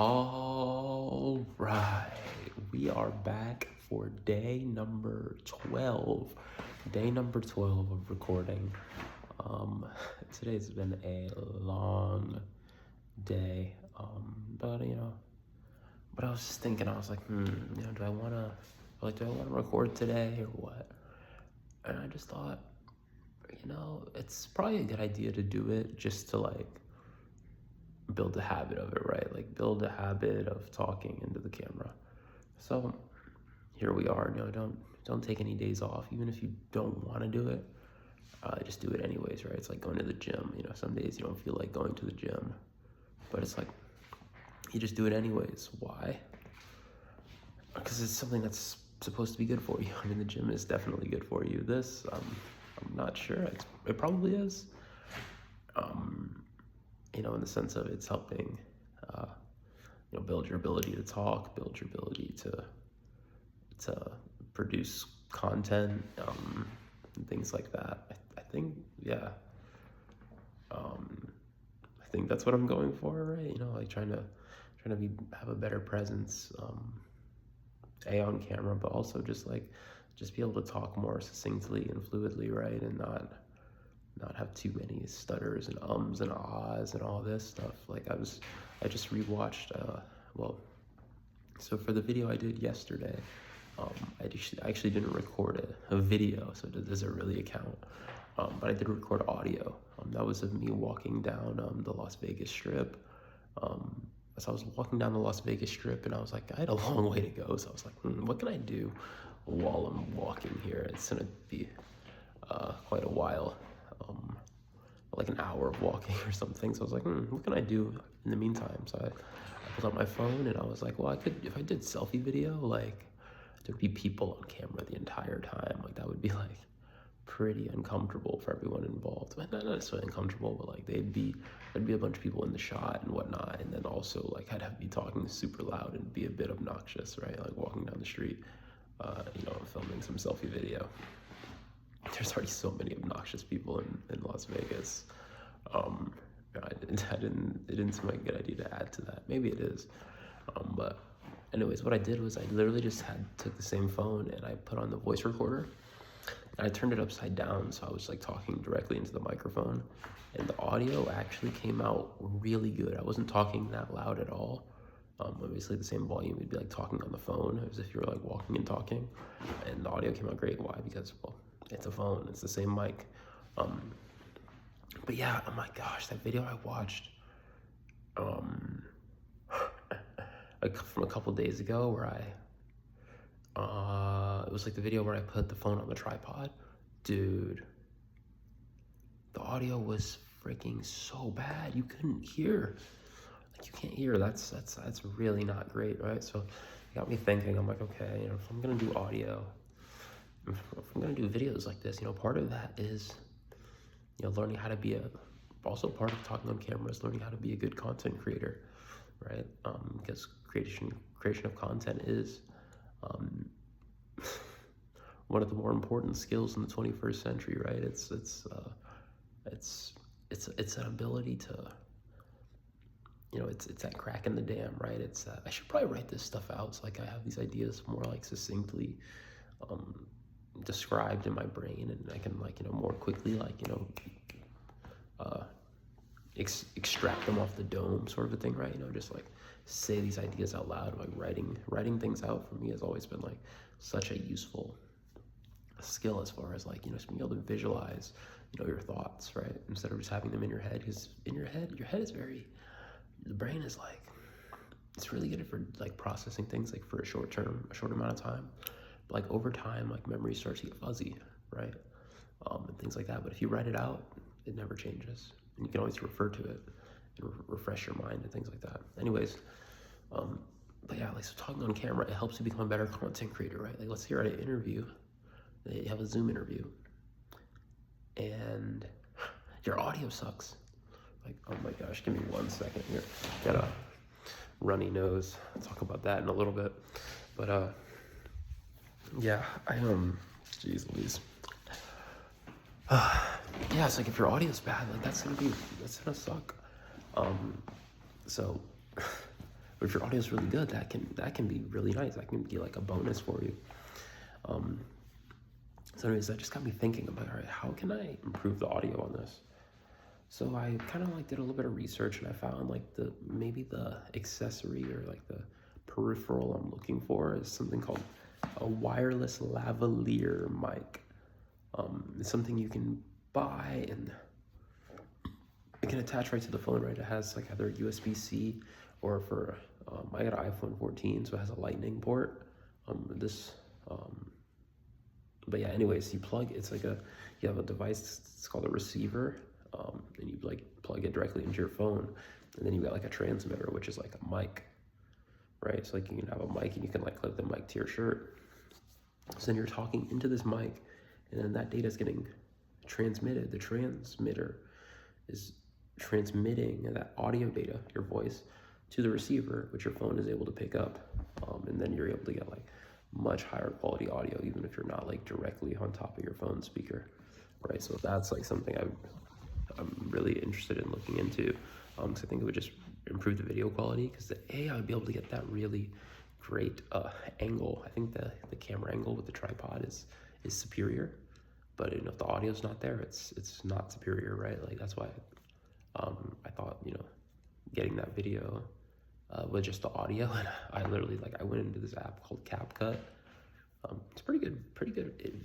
All right, we are back for day number 12. Day number 12 of recording. Today's been a long day, but I was just thinking, I was like, do I wanna record today or what? And I just thought, it's probably a good idea to do it just to build a habit of it, right? Like build a habit of talking into the camera. So here we are. Don't take any days off, even if you don't want to do it. Just do it anyways, right? It's like going to the gym. Some days you don't feel like going to the gym, but it's like you just do it anyways. Why? Because it's something that's supposed to be good for you. I mean, the gym is definitely good for you. This, I'm not sure. It probably is. In the sense of it's helping, build your ability to talk, build your ability to produce content, and things like that. I think, yeah. I think that's what I'm going for, right? Like trying to have a better presence, on camera, but also just be able to talk more succinctly and fluidly, right? And not have too many stutters and ums and ahs and all this stuff. I just rewatched, so for the video I did yesterday, I actually didn't record a video, so does it really count? But I did record audio. That was of me walking down the Las Vegas Strip. So I was walking down the Las Vegas Strip, and I was like, I had a long way to go, so I was like, what can I do while I'm walking here? It's gonna be quite a while, like an hour of walking or something. So I was like, what can I do in the meantime? So I pulled out my phone, and I was like, well, if I did selfie video, there'd be people on camera the entire time. That would be pretty uncomfortable for everyone involved. Not necessarily uncomfortable, but there'd be a bunch of people in the shot and whatnot. And then also I'd have to be talking super loud and be a bit obnoxious, right? Walking down the street, filming some selfie video. There's already so many obnoxious people in Las Vegas. It didn't seem like a good idea to add to that. Maybe it is. But anyways, what I did was I literally just took the same phone and I put on the voice recorder. And I turned it upside down, so I was talking directly into the microphone, and the audio actually came out really good. I wasn't talking that loud at all. Obviously the same volume, it'd be talking on the phone, as if you were walking and talking, and the audio came out great. Why? Because, well, it's a phone, it's the same mic. But yeah, oh my gosh, that video I watched from a couple days ago where it was the video where I put the phone on the tripod. Dude, the audio was freaking so bad. You couldn't hear. You can't hear. That's really not great, right? So it got me thinking. I'm like, okay, if I'm gonna do audio, if I'm gonna do videos like this, part of that is, learning how to be also part of talking on camera is learning how to be a good content creator, right? Because creation of content is one of the more important skills in the 21st century, right? It's an ability to, it's that crack in the dam, right? I should probably write this stuff out so I have these ideas more succinctly described in my brain, and I can more quickly extract them off the dome, sort of a thing, right? Just say these ideas out loud. Writing things out for me has always been such a useful skill, as far as just being able to visualize your thoughts, right, instead of just having them in your head. Because in your head is the brain is it's really good for processing things for a short amount of time, but over time memory starts to get fuzzy, right, and things like that. But if you write it out, it never changes, and you can always refer to it and refresh your mind and things like that. Anyways, but yeah, so talking on camera, it helps you become a better content creator, right? Let's say you're at an interview, you have a Zoom interview, and your audio sucks. Oh my gosh, give me 1 second here. Got a runny nose. I'll talk about that in a little bit. But yeah, geez Louise. Yeah, it's if your audio's bad, that's gonna suck. So But if your audio is really good, that can be really nice. That can be like a bonus for you. So anyways, that just got me thinking about, all right, how can I improve the audio on this? So I kind of like did a little bit of research, and I found like maybe the accessory or like the peripheral I'm looking for is something called a wireless lavalier mic. It's something you can buy, and it can attach right to the phone, right? It has like either USB-C or for, I got an iPhone 14, so it has a lightning port. But yeah, anyways, you have a device, it's called a receiver, and you like plug it directly into your phone, and then you got like a transmitter, which is like a mic, right? So like you can have a mic and you can like clip the mic to your shirt. So then you're talking into this mic, and then that data is getting transmitted. The transmitter is transmitting that audio data, your voice, to the receiver, which your phone is able to pick up, and then you're able to get like much higher quality audio, even if you're not like directly on top of your phone speaker, right? So that's like something I'm really interested in looking into, because I think it would just improve the video quality, because the AI would be able to get that really great angle. I think the camera angle with the tripod is superior, but if the audio's not there, it's not superior, right? Like that's why I thought, getting that video with just the audio, and I went into this app called CapCut. It's pretty good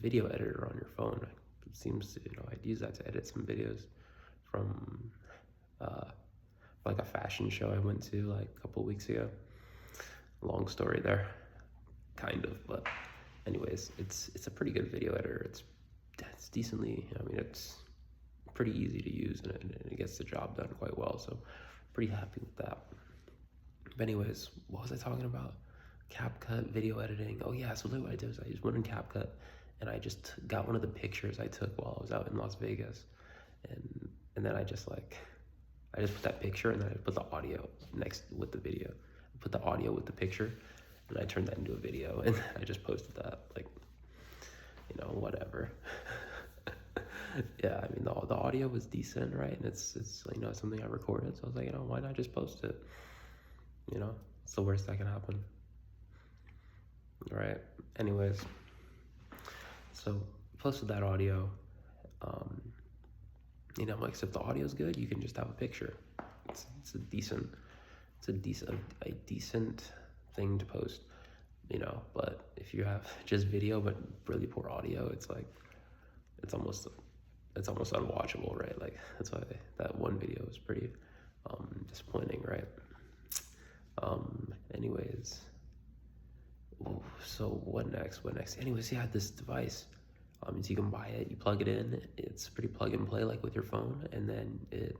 video editor on your phone. It seems, I'd use that to edit some videos from like a fashion show I went to like a couple weeks ago. Long story there, kind of, but anyways, it's a pretty good video editor. It's decently, it's pretty easy to use, and it gets the job done quite well, so pretty happy with that. But anyways, what was I talking about? CapCut, video editing. Oh yeah, so what I did was I just went in CapCut, and I just got one of the pictures I took while I was out in Las Vegas, and then I just put that picture, and then I put the audio next with the video. I put the audio with the picture, and I turned that into a video, and I just posted that, whatever. Yeah, the audio was decent, right? And it's something I recorded, so I was like, why not just post it? It's the worst that can happen, right? Anyways, so posted that audio. Like, so if the audio's good, you can just have a picture. It's a decent thing to post, but if you have just video but really poor audio, it's almost unwatchable, right? Like that's why that one video was pretty disappointing, right? Anyways, so what next? Anyways, yeah, this device, so you can buy it, you plug it in, it's pretty plug and play like with your phone, and then it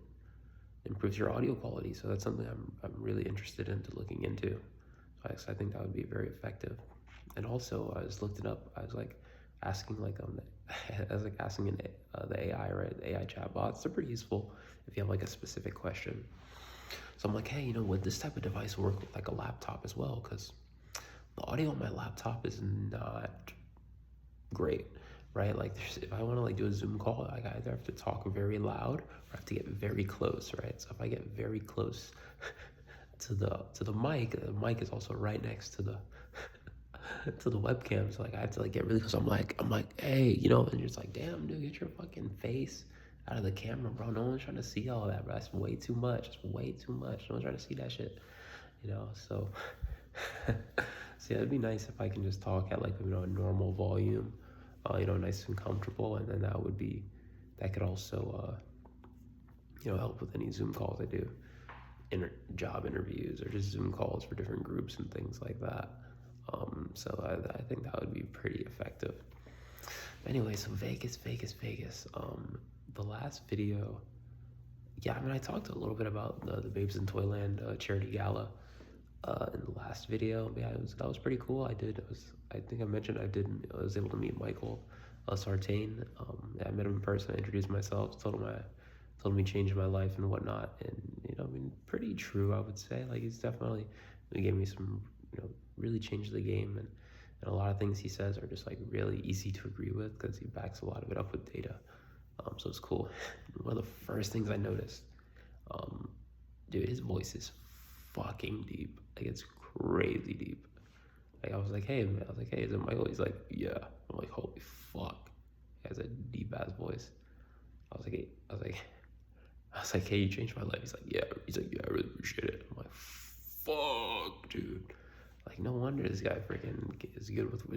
improves your audio quality. So that's something I'm really interested into looking into. So I think that would be very effective. And also, I was looking up, I was like asking the AI, right? The AI chatbots, they're pretty useful if you have like a specific question. So I'm like, hey, would this type of device work with like a laptop as well? Because the audio on my laptop is not great, right? Like if I want to like do a Zoom call, I either have to talk very loud or I have to get very close, right? So if I get very close to the mic is also right next to the to the webcam, so like I have to like get really close. I'm like, hey, and you're just like, damn, dude, get your fucking face out of the camera, bro. No one's trying to see all that, bro. That's way too much. It's way too much. No one's trying to see that shit, so so yeah, it'd be nice if I can just talk at like a normal volume, nice and comfortable, and then that could also help with any Zoom calls I do, job interviews, or just Zoom calls for different groups and things like that. So I think that would be pretty effective. Anyway, so Vegas. The last video, yeah, I talked a little bit about the Babes in Toyland charity gala in the last video. Yeah, that was pretty cool. I think I mentioned I was able to meet Michael Sartain. I met him in person. I introduced myself, told him he changed my life and whatnot, and pretty true, I would say. Like he gave me some, really changed the game, and a lot of things he says are just like really easy to agree with because he backs a lot of it up with data. So it's cool. One of the first things I noticed, dude, his voice is fucking deep. Like it's crazy deep. Like I was like, hey man, I was like, hey, is it Michael? He's like, yeah. I'm like, holy fuck. He has a deep ass voice. I was like, hey, hey, you changed my life. He's like, yeah. He's like, yeah, I really appreciate it. I'm like, fuck, dude. Like, no wonder this guy freaking is great with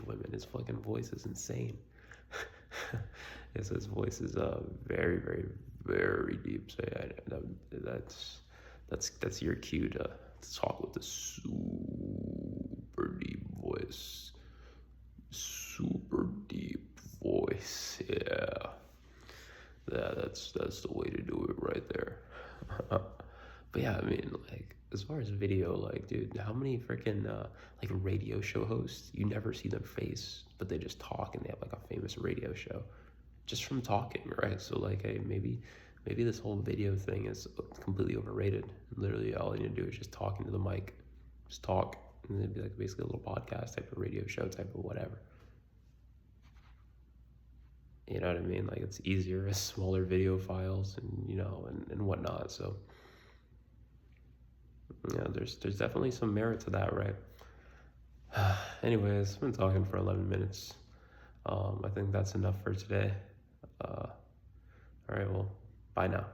women. His fucking voice is insane. Yes, his voice is very, very, very deep. So yeah, that's your cue to talk with the super deep voice, super deep voice. Yeah, that's the way to do it right there. But yeah, I mean, like as far as video, like, dude, how many freaking like radio show hosts you never see their face, but they just talk and they have like a famous radio show just from talking, right? So like, hey, maybe this whole video thing is completely overrated. Literally, all you need to do is just talking to the mic, just talk, and it'd be like basically a little podcast type of radio show type of whatever. You know what I mean? Like it's easier with smaller video files and and whatnot. So yeah, there's definitely some merit to that, right? Anyways, I've been talking for 11 minutes. I think that's enough for today. All right, well, bye now.